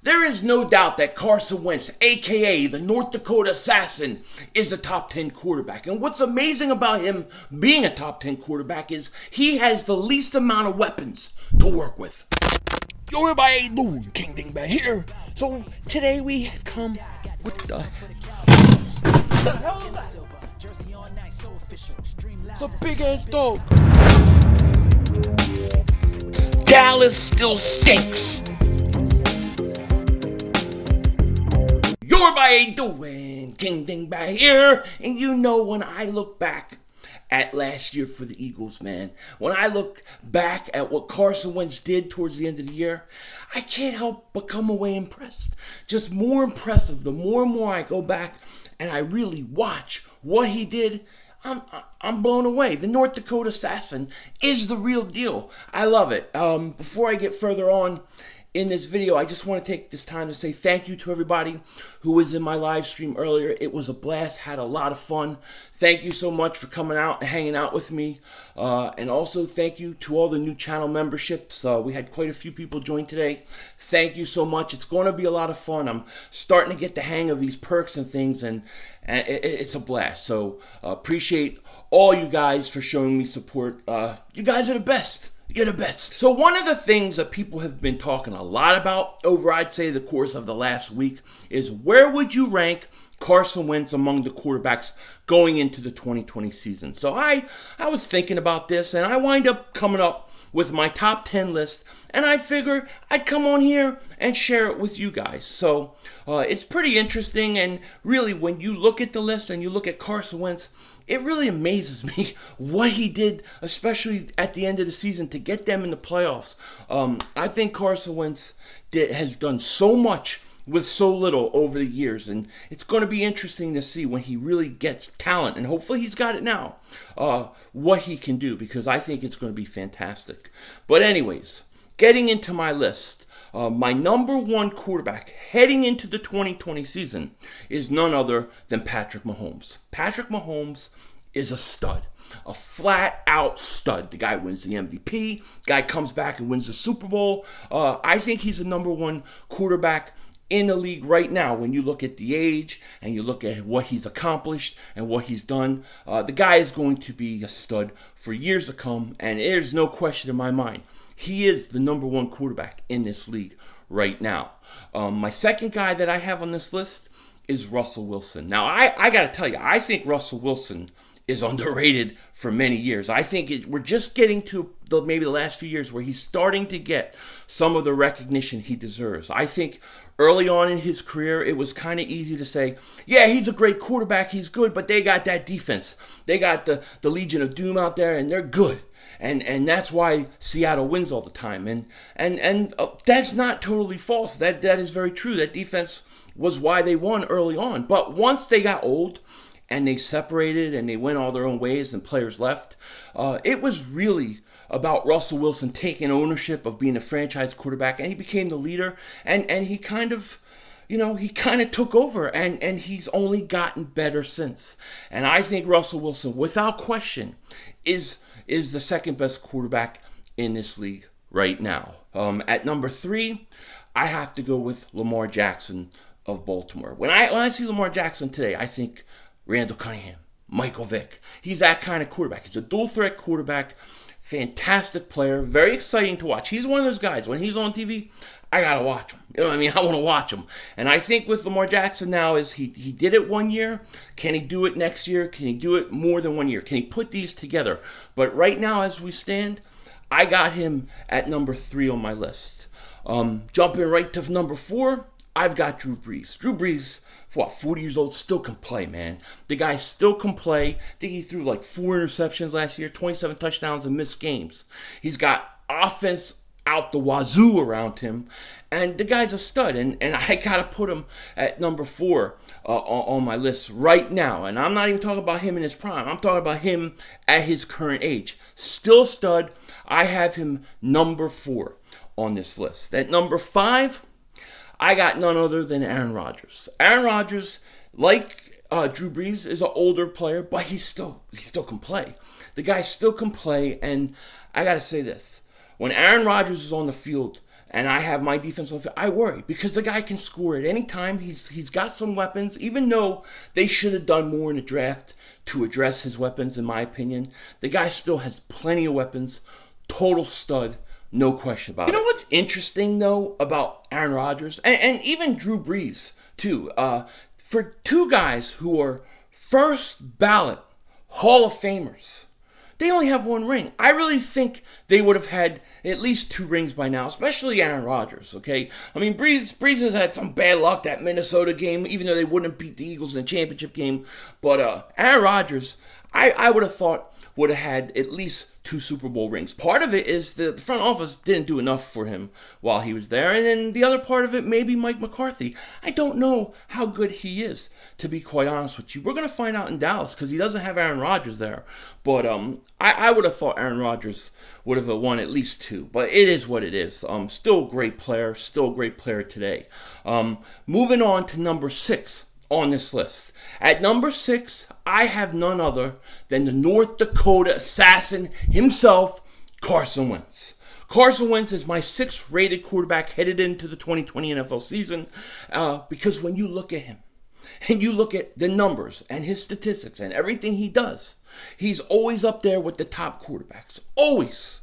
There is no doubt that Carson Wentz, aka the North Dakota Assassin, is a top 10 quarterback. And what's amazing about him being a top 10 quarterback is he has the least amount of weapons to work with. Yo, everybody, how you doing? King Dingbat here. So today we have come with the hell is that? It's a big ass dog. Dallas still stinks. Yo, everybody, how you doing? King Dingbat here. And you know, when I look back at last year for the Eagles, man, when I look back at what Carson Wentz did towards the end of the year, I can't help but come away impressed. Just more impressive. The more and more I go back and I really watch what he did, I'm blown away. The North Dakota Assassin is the real deal. I love it. Before I get further on in this video, I just want to take this time to say thank you to everybody who was in my live stream earlier. It was a blast, had a lot of fun. Thank you so much for coming out and hanging out with me. And also thank you to all the new channel memberships. We had quite a few people join today. Thank you so much. It's going to be a lot of fun. I'm starting to get the hang of these perks and things, and it's a blast. So appreciate all you guys for showing me support. You guys are the best. You're the best. So one of the things that people have been talking a lot about over, I'd say, the course of the last week is where would you rank Carson Wentz among the quarterbacks going into the 2020 season? So I was thinking about this, and I wind up coming up with my top 10 list, and I figure I'd come on here and share it with you guys. So it's pretty interesting, and really when you look at the list and you look at Carson Wentz, it really amazes me what he did, especially at the end of the season, to get them in the playoffs. I think Carson Wentz has done so much with so little over the years, and it's going to be interesting to see when he really gets talent, and hopefully he's got it now, what he can do, because I think it's going to be fantastic. But anyways, getting into my list, my number one quarterback heading into the 2020 season is none other than Patrick Mahomes. Patrick Mahomes is a stud, a flat-out stud. The guy wins the MVP. Guy comes back and wins the Super Bowl. I think he's the number one quarterback in the league right now. When you look at the age and you look at what he's accomplished and what he's done, the guy is going to be a stud for years to come, and there's no question in my mind. He is the number one quarterback in this league right now. My second guy that I have on this list is Russell Wilson. Now, I got to tell you, I think Russell Wilson is underrated for many years. I think we're just getting to maybe the last few years where he's starting to get some of the recognition he deserves. I think early on in his career, it was kind of easy to say, yeah, he's a great quarterback, he's good, but they got that defense. They got the Legion of Doom out there, and they're good. And that's why Seattle wins all the time. And that's not totally false. That is very true. That defense was why they won early on. But once they got old and they separated and they went all their own ways and players left, it was really about Russell Wilson taking ownership of being a franchise quarterback, and he became the leader, and he kind of took over, and he's only gotten better since. And I think Russell Wilson, without question, is the second best quarterback in this league right now. At number 3, I have to go with Lamar Jackson of Baltimore. When I see Lamar Jackson today, I think Randall Cunningham, Michael Vick. He's that kind of quarterback. He's a dual threat quarterback, fantastic player, very exciting to watch. He's one of those guys, when he's on TV, I gotta watch him. You know what I mean? I want to watch him. And I think with Lamar Jackson now is he did it one year. Can he do it next year? Can he do it more than 1 year? Can he put these together? But right now, as we stand, I got him at number 3 on my list. Jumping right to number 4, I've got Drew Brees. Drew Brees, 40 years old, still can play, man. The guy still can play. I think he threw like 4 interceptions last year, 27 touchdowns and missed games. He's got offense out the wazoo around him, and the guy's a stud, and I gotta put him at number 4 on my list right now. And I'm not even talking about him in his prime. I'm talking about him at his current age. Still stud. I have him number 4 on this list. At number 5, I got none other than Aaron Rodgers. Aaron Rodgers, like Drew Brees, is an older player, but he still can play. The guy still can play, and I gotta say this: when Aaron Rodgers is on the field and I have my defense on the field, I worry because the guy can score at any time. He's got some weapons, even though they should have done more in the draft to address his weapons, in my opinion. The guy still has plenty of weapons. Total stud, no question about it. You know what's interesting, though, about Aaron Rodgers, and even Drew Brees, too? For two guys who are first ballot Hall of Famers, they only have one ring. I really think they would have had at least 2 rings by now, especially Aaron Rodgers, okay? I mean, Brees has had some bad luck that Minnesota game, even though they wouldn't beat the Eagles in the championship game. But Aaron Rodgers, I would have thought would have had at least 2 Super Bowl rings. Part of it is the front office didn't do enough for him while he was there. And then the other part of it, maybe Mike McCarthy. I don't know how good he is, to be quite honest with you. We're going to find out in Dallas because he doesn't have Aaron Rodgers there. But I would have thought Aaron Rodgers would have won at least 2. But it is what it is. Still a great player. Still a great player today. Moving on to number 6 on this list. At number 6, I have none other than the North Dakota assassin himself, Carson Wentz. Carson Wentz is my 6th rated quarterback headed into the 2020 NFL season because when you look at him and you look at the numbers and his statistics and everything he does, he's always up there with the top quarterbacks. Always.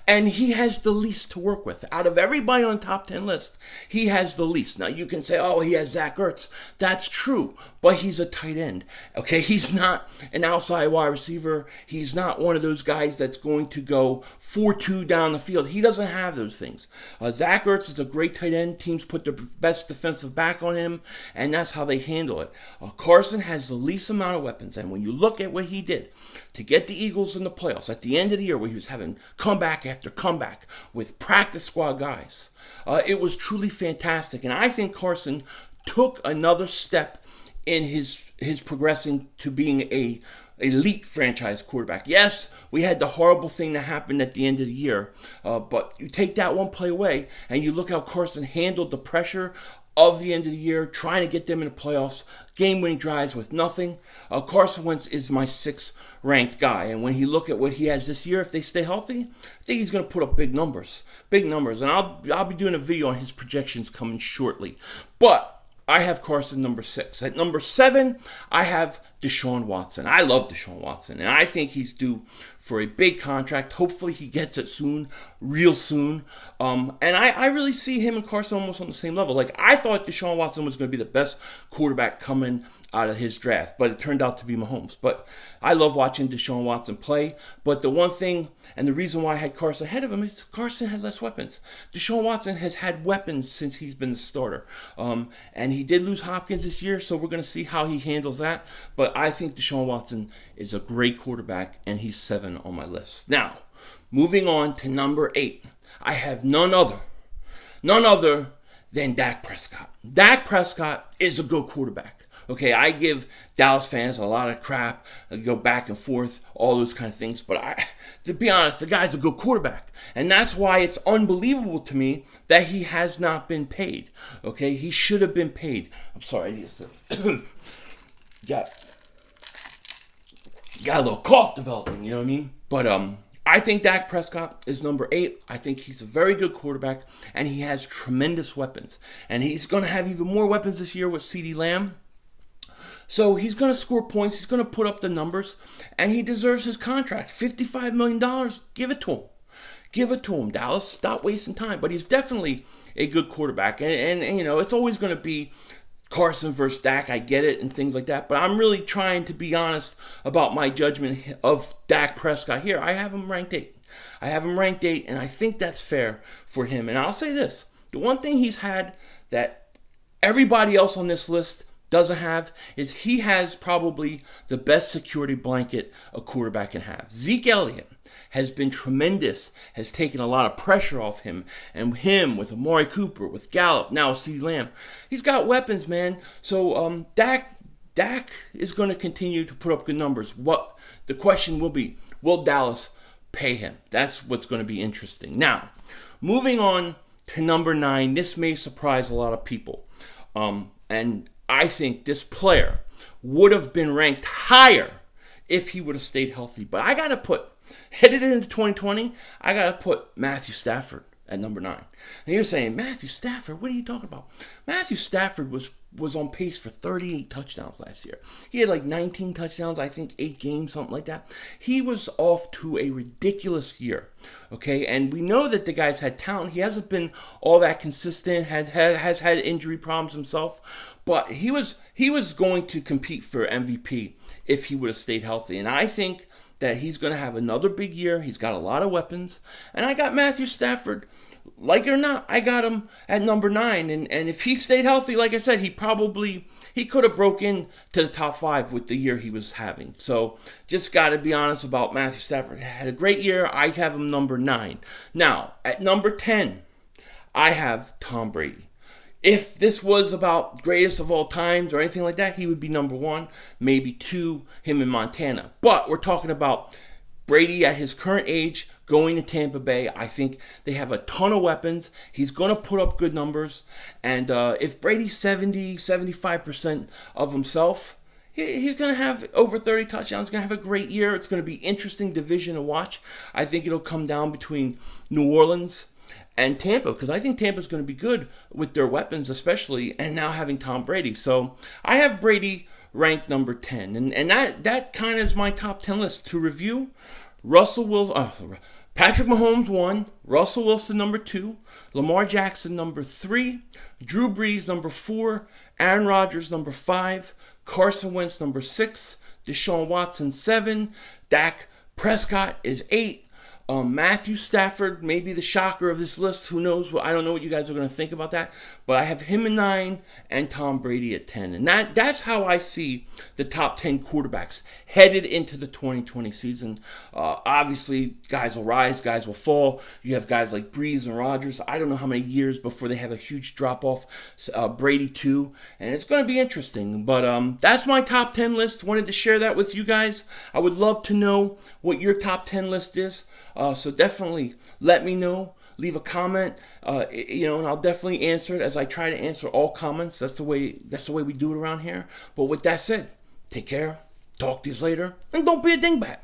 And he has the least to work with. Out of everybody on the top 10 list, he has the least. Now, you can say, oh, he has Zach Ertz. That's true, but he's a tight end. Okay, he's not an outside wide receiver. He's not one of those guys that's going to go 4-2 down the field. He doesn't have those things. Zach Ertz is a great tight end. Teams put the best defensive back on him, and that's how they handle it. Carson has the least amount of weapons, and when you look at what he did to get the Eagles in the playoffs at the end of the year where he was having comeback after comeback with practice squad guys, it was truly fantastic. And I think Carson took another step in his progressing to being a elite franchise quarterback. Yes, we had the horrible thing that happened at the end of the year, but you take that one play away and you look how Carson handled the pressure of the end of the year, trying to get them in the playoffs, game-winning drives with nothing. Carson Wentz is my 6th ranked guy, and when you look at what he has this year, if they stay healthy, I think he's going to put up big numbers, and I'll be doing a video on his projections coming shortly. But I have Carson number 6. At number 7, I have Deshaun Watson. I love Deshaun Watson, and I think he's due for a big contract. Hopefully he gets it soon, real soon. And I really see him and Carson almost on the same level. Like, I thought Deshaun Watson was going to be the best quarterback coming out of his draft, but it turned out to be Mahomes. But I love watching Deshaun Watson play. But the one thing, and the reason why I had Carson ahead of him, is Carson had less weapons. Deshaun Watson has had weapons since he's been the starter. And he did lose Hopkins this year, so we're going to see how he handles that. But I think Deshaun Watson is a great quarterback, and he's 7 on my list. Now, moving on to number 8, I have none other than Dak Prescott. Dak Prescott is a good quarterback. Okay, I give Dallas fans a lot of crap. I go back and forth, all those kind of things. But to be honest, the guy's a good quarterback. And that's why it's unbelievable to me that he has not been paid. Okay, he should have been paid. I'm sorry, I need to got a little cough developing, you know what I mean? But I think Dak Prescott is number 8. I think he's a very good quarterback, and he has tremendous weapons. And he's going to have even more weapons this year with CeeDee Lamb. So he's going to score points. He's going to put up the numbers, and he deserves his contract. $55 million, give it to him. Give it to him, Dallas. Stop wasting time. But he's definitely a good quarterback. And you know, it's always going to be Carson versus Dak. I get it and things like that. But I'm really trying to be honest about my judgment of Dak Prescott here. I have him ranked 8. And I think that's fair for him. And I'll say this. The one thing he's had that everybody else on this list doesn't have is he has probably the best security blanket a quarterback can have. Zeke Elliott has been tremendous, has taken a lot of pressure off him, and him with Amari Cooper, with Gallup, now CeeDee Lamb. He's got weapons, man. So Dak is going to continue to put up good numbers. What the question will be, will Dallas pay him? That's what's going to be interesting. Now, moving on to number 9, this may surprise a lot of people. And I think this player would have been ranked higher if he would have stayed headed into 2020, I got to put Matthew Stafford at number 9. And you're saying, Matthew Stafford, what are you talking about? Matthew Stafford was on pace for 38 touchdowns last year. He had like 19 touchdowns, I think 8 games, something like that. He was off to a ridiculous year, okay? And we know that the guy's had talent. He hasn't been all that consistent, has had injury problems himself, but he was going to compete for MVP if he would have stayed healthy. And I think that he's going to have another big year. He's got a lot of weapons. And I got Matthew Stafford, like it or not, I got him at number 9. And if he stayed healthy, like I said, he could have broken to the top 5 with the year he was having. So just got to be honest about Matthew Stafford. He had a great year. I have him number 9. Now, at number 10, I have Tom Brady. If this was about greatest of all times or anything like that, he would be number 1, maybe 2, him in Montana. But we're talking about Brady at his current age going to Tampa Bay. I think they have a ton of weapons. He's going to put up good numbers. And if Brady's 75% of himself, he's going to have over 30 touchdowns. He's going to have a great year. It's going to be interesting division to watch. I think it'll come down between New Orleans and Tampa, because I think Tampa's going to be good with their weapons especially, and now having Tom Brady. So I have Brady ranked number 10. And that kind of is my top 10 list. To review, Patrick Mahomes 1, Russell Wilson number 2, Lamar Jackson number 3, Drew Brees number 4, Aaron Rodgers number 5, Carson Wentz number 6, Deshaun Watson 7, Dak Prescott is 8, Matthew Stafford, maybe the shocker of this list. Who knows? I don't know what you guys are going to think about that. But I have him at 9 and Tom Brady at 10. And that's how I see the top 10 quarterbacks headed into the 2020 season. Obviously, guys will rise, guys will fall. You have guys like Brees and Rodgers. I don't know how many years before they have a huge drop-off. Brady too. And it's going to be interesting. But that's my top 10 list. Wanted to share that with you guys. I would love to know what your top 10 list is. So definitely let me know. Leave a comment, and I'll definitely answer it as I try to answer all comments. That's the way we do it around here. But with that said, take care. Talk to you later, and don't be a dingbat.